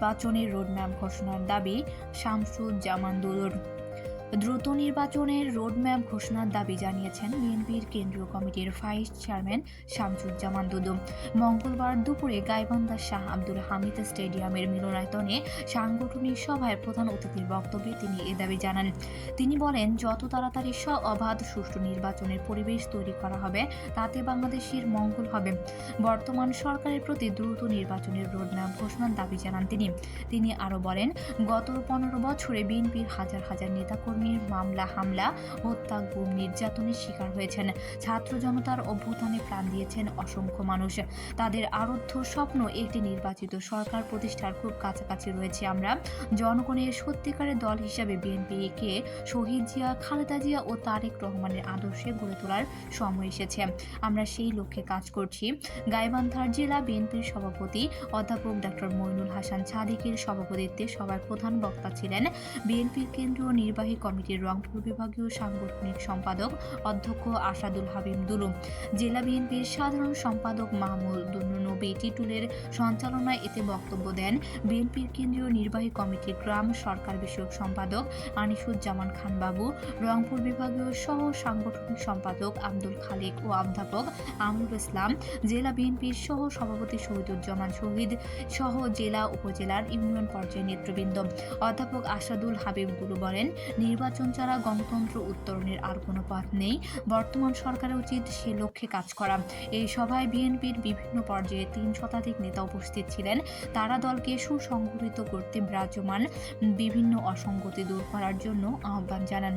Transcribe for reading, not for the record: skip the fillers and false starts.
নির্বাচনের রোডম্যাপ ঘোষণার দাবি শামসুজ্জামান দুলুর। দ্রুত নির্বাচনের রোডম্যাপ ঘোষণার দাবি জানিয়েছেন বিএনপির কেন্দ্রীয় কমিটির ভাইস চেয়ারম্যান শামসুজ্জামান দুলু। মঙ্গলবার দুপুরে গাইবান্ধার শাহ আব্দুল হামিদ স্টেডিয়ামের মিলনায়তনে সাংগঠনিক সভায় প্রধান অতিথির বক্তব্যে তিনি এ দাবি জানান। তিনি বলেন, যত তাড়াতাড়ি অবাধ সুষ্ঠু নির্বাচনের পরিবেশ তৈরি করা হবে তাতে বাংলাদেশের মঙ্গল হবে। বর্তমান সরকারের প্রতি দ্রুত নির্বাচনের রোডম্যাপ ঘোষণার দাবি জানান তিনি আরও বলেন, গত 15 বছরে বিএনপির হাজার হাজার নেতাকর্মী মামলা, হামলা, হত্যা, গুম, নির্যাতনের শিকার হয়েছেন। ছাত্র জনতার অভ্যুত্থানে প্রাণ দিয়েছেন অসংখ্য মানুষ। তাদের আরাধ্য স্বপ্ন একটি নির্বাচিত সরকার প্রতিষ্ঠার খুব কাছাকাছি রয়েছে। আমরা জনগণের সত্যিকারের দল হিসাবে বিএনপিকে শহীদ জিয়া, খালেদা জিয়া ও তারেক রহমানের আদর্শে গড়ে তোলার সময় এসেছে। আমরা সেই লক্ষ্যে কাজ করছি। গাইবান্ধার জেলা বিএনপির সভাপতি অধ্যাপক ডক্টর মইনুল হাসান সাদিকের সভাপতিত্বে সভায় প্রধান বক্তা ছিলেন বিএনপির কেন্দ্রীয় নির্বাহী কমিটির রংপুর বিভাগীয় সাংগঠনিক সম্পাদক অধ্যক্ষ আসাদুল হাবিব দুলু, জেলা বিএনপির সাধারণ সম্পাদক মাহমুদুন নবী টিটুলের সঞ্চালনায়। এতে বক্তব্য দেন বিএনপির কেন্দ্রীয় নির্বাহী কমিটির গ্রাম সরকার বিষয়ক সম্পাদক আনিসুজ্জামান খান বাবু, রংপুর বিভাগীয় সহ সাংগঠনিক সম্পাদক আব্দুল খালেক ও অধ্যাপক আমরুল ইসলাম, জেলা বিএনপির সহ সভাপতি শহীদুজ্জামান শহীদ সহ জেলা উপজেলার ইউনিয়ন পর্যায়ের নেতৃবৃন্দ। অধ্যাপক আসাদুল হাবিব দুলু বলেন, নির্বাচন ছাড়া গণতন্ত্র উত্তরণের আর কোনো পথ নেই। বর্তমান সরকারের উচিত সে লক্ষ্যে কাজ করা। এই সভায় বিএনপির বিভিন্ন পর্যায়ে 3 শতাধিক নেতা উপস্থিত ছিলেন। তারা দলকে সুসংগঠিত করতে বিরাজমান বিভিন্ন অসঙ্গতি দূর করার জন্য আহ্বান জানান।